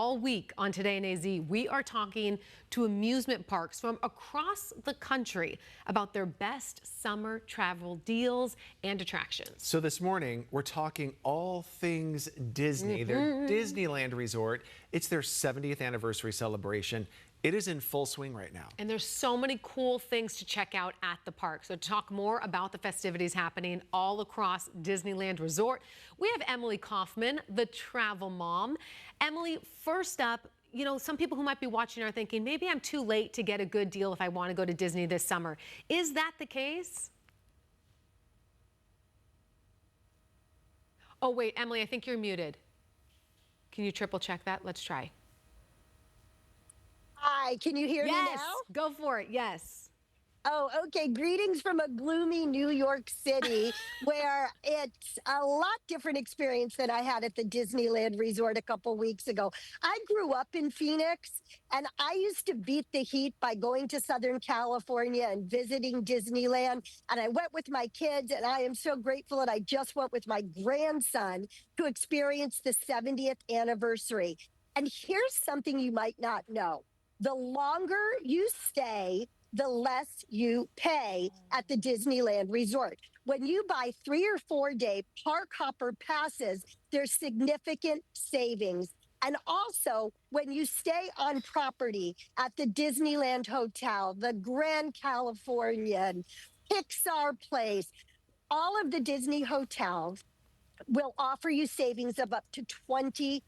All week on Today in AZ, we are talking to amusement parks from across the country about their best summer travel deals and attractions. So this morning, we're talking all things Disney, their Disneyland resort. It's their 70th anniversary celebration. It is in full swing right now. And there's so many cool things to check out at the park. So to talk more about the festivities happening all across Disneyland Resort, we have Emily Kaufman, the travel mom. Emily, first up, you know, some people who might be watching are thinking, maybe I'm too late to get a good deal if I want to go to Disney this summer. Is that the case? Oh, wait, Emily, I think you're muted. Can you triple check that? Let's try. Hi, can you hear me now? Yes, go for it, yes. Oh, okay. Greetings from a gloomy New York City where it's a lot different experience than I had at the Disneyland Resort a couple weeks ago. I grew up in Phoenix and I used to beat the heat by going to Southern California and visiting Disneyland. And I went with my kids and I am so grateful that I just went with my grandson to experience the 70th anniversary. And here's something you might not know. The longer you stay, the less you pay at the Disneyland Resort. When you buy 3 or 4 day park hopper passes, there's significant savings. And also, when you stay on property at the Disneyland Hotel, the Grand Californian, Pixar Place, all of the Disney hotels will offer you savings of up to 20%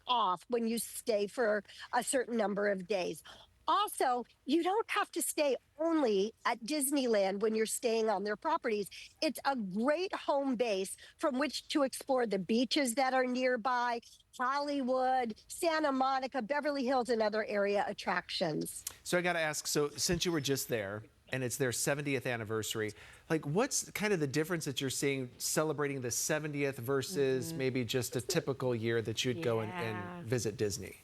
off when you stay for a certain number of days. Also, you don't have to stay only at Disneyland when you're staying on their properties. It's a great home base from which to explore the beaches that are nearby, Hollywood, Santa Monica, Beverly Hills, and other area attractions. So I got to ask, so since you were just there and it's their 70th anniversary, like what's kind of the difference that you're seeing celebrating the 70th versus maybe just a typical year that you'd go and visit Disney?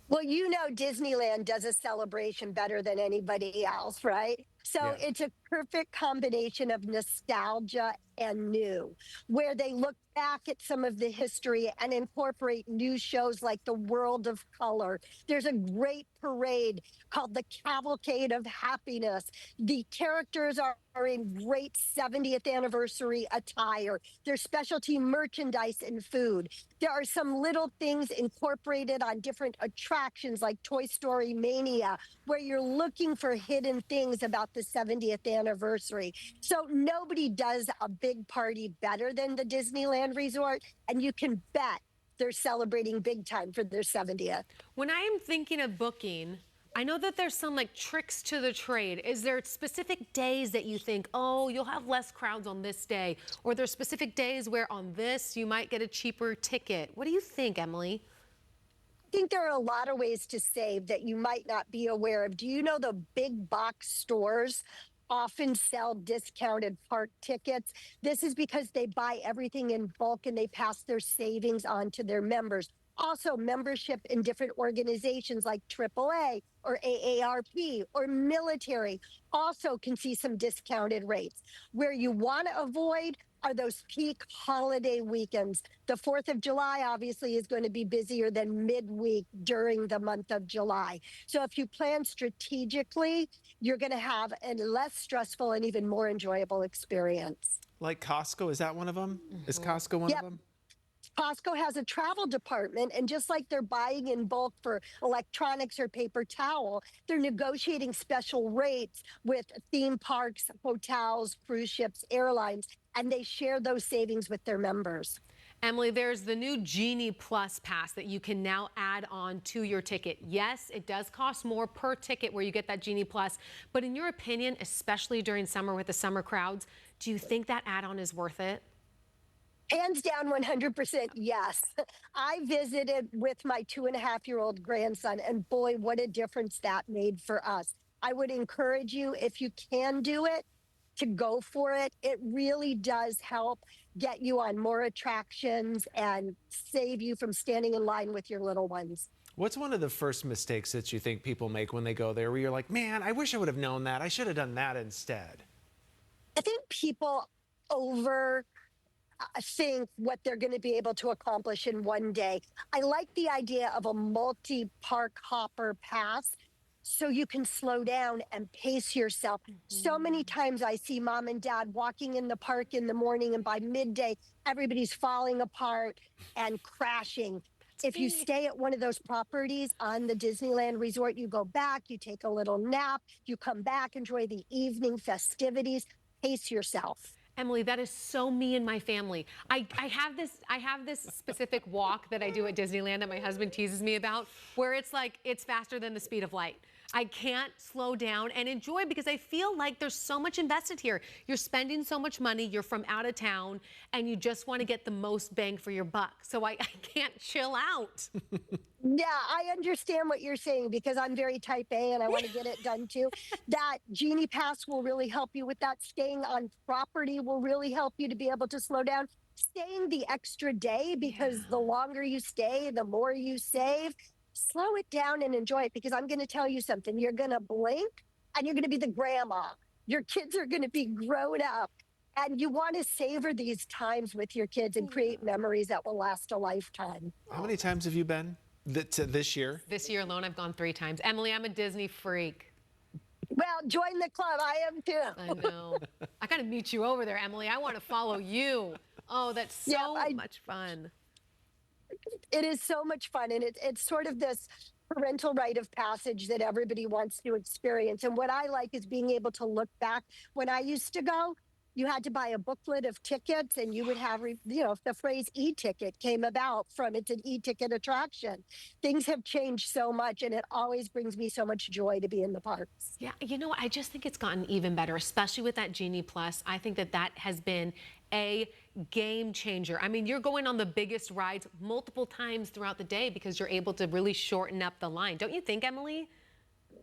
Well, you know, Disneyland does a celebration better than anybody else, right? So it's a perfect combination of nostalgia and new, where they look back at some of the history and incorporate new shows like the World of Color. There's a great parade called the Cavalcade of Happiness. The characters are in great 70th anniversary attire. There's specialty merchandise and food. There are some little things incorporated on different attractions like Toy Story Mania, where you're looking for hidden things about the 70th anniversary. So nobody does a big party better than the Disneyland Resort, and you can bet they're celebrating big time for their 70th. When I am thinking of booking, I know that there's some like tricks to the trade. Is there specific days that you think, oh, you'll have less crowds on this day? Or there's specific days where on this you might get a cheaper ticket? What do you think, Emily? I think there are a lot of ways to save that you might not be aware of. Do you know the big box stores often sell discounted park tickets? This is because they buy everything in bulk and they pass their savings on to their members. Also, membership in different organizations like AAA or AARP or military also can see some discounted rates. Where you want to avoid are those peak holiday weekends. The 4th of July obviously is going to be busier than midweek during the month of July. So if you plan strategically, you're going to have a less stressful and even more enjoyable experience. Like Costco, is that one of them? Is Costco one of them? Costco has a travel department, and just like they're buying in bulk for electronics or paper towel, they're negotiating special rates with theme parks, hotels, cruise ships, airlines, and they share those savings with their members. Emily, there's the new Genie Plus pass that you can now add on to your ticket. Yes, it does cost more per ticket where you get that Genie Plus, but in your opinion, especially during summer with the summer crowds, do you think that add-on is worth it? Hands down, 100% yes. I visited with my 2.5-year-old grandson, and boy, what a difference that made for us. I would encourage you, if you can do it, to go for it. It really does help get you on more attractions and save you from standing in line with your little ones. What's one of the first mistakes that you think people make when they go there where you're like, man, I wish I would have known that. I should have done that instead? I think people think what they're going to be able to accomplish in one day. I like the idea of a multi-park hopper pass so you can slow down and pace yourself. So many times I see mom and dad walking in the park in the morning, and by midday, everybody's falling apart and crashing. If you stay at one of those properties on the Disneyland resort, you go back, you take a little nap, you come back, enjoy the evening festivities, pace yourself. Emily, that is so me and my family. I have this specific walk that I do at Disneyland that my husband teases me about, where it's like it's faster than the speed of light. I can't slow down and enjoy because I feel like there's so much invested here. You're spending so much money, you're from out of town, and you just want to get the most bang for your buck. So I can't chill out. Yeah, I understand what you're saying because I'm very type A and I want to get it done too. That Genie Pass will really help you with that. Staying on property will really help you to be able to slow down. Staying the extra day because the longer you stay, the more you save. Slow it down and enjoy it because I'm going to tell you something. You're going to blink and you're going to be the grandma. Your kids are going to be grown up. And you want to savor these times with your kids and create memories that will last a lifetime. How many times have you been this year? This year alone, I've gone 3 times. Emily, I'm a Disney freak. Well, join the club. I am too. I know. I got to meet you over there, Emily. I want to follow you. Oh, that's so much fun. It is so much fun. And it's sort of this parental rite of passage that everybody wants to experience. And what I like is being able to look back. When I used to go, you had to buy a booklet of tickets and you would have, the phrase e-ticket came about from it's an e-ticket attraction. Things have changed so much and it always brings me so much joy to be in the parks. Yeah, you know what? I just think it's gotten even better, especially with that Genie Plus. I think that has been a game changer. I mean, you're going on the biggest rides multiple times throughout the day because you're able to really shorten up the line. Don't you think, Emily?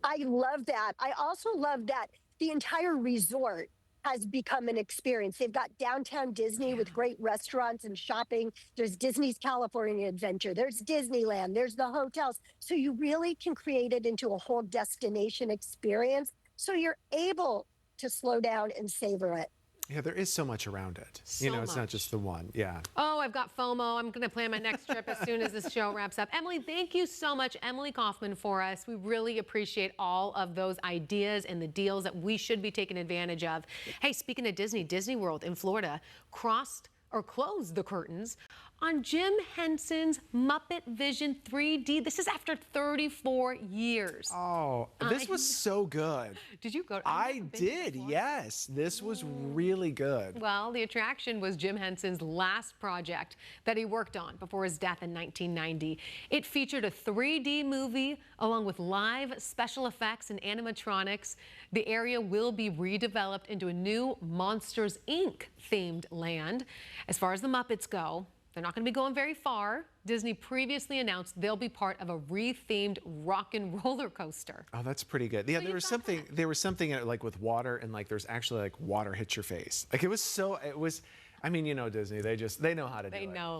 I love that. I also love that the entire resort has become an experience. They've got downtown Disney with great restaurants and shopping. There's Disney's California Adventure. There's Disneyland. There's the hotels. So you really can create it into a whole destination experience. So you're able to slow down and savor it. Yeah, there is so much around it. So it's not just the one. Yeah. Oh, I've got FOMO. I'm going to plan my next trip as soon as this show wraps up. Emily, thank you so much, Emily Kaufman, for us. We really appreciate all of those ideas and the deals that we should be taking advantage of. Hey, speaking of Disney, Disney World in Florida closed the curtains on Jim Henson's Muppet Vision 3D. This is after 34 years. Oh, this was so good. Did you go? I did, yes. This was really good. Well, the attraction was Jim Henson's last project that he worked on before his death in 1990. It featured a 3D movie along with live special effects and animatronics. The area will be redeveloped into a new Monsters, Inc. themed land. As far as the Muppets go, they're not going to be going very far. Disney previously announced they'll be part of a re-themed rock and roller coaster. Oh, that's pretty good. Yeah, there was something in it, like with water, and like there's actually like water hits your face. Like it was, I mean, Disney, they know how to do it. They know.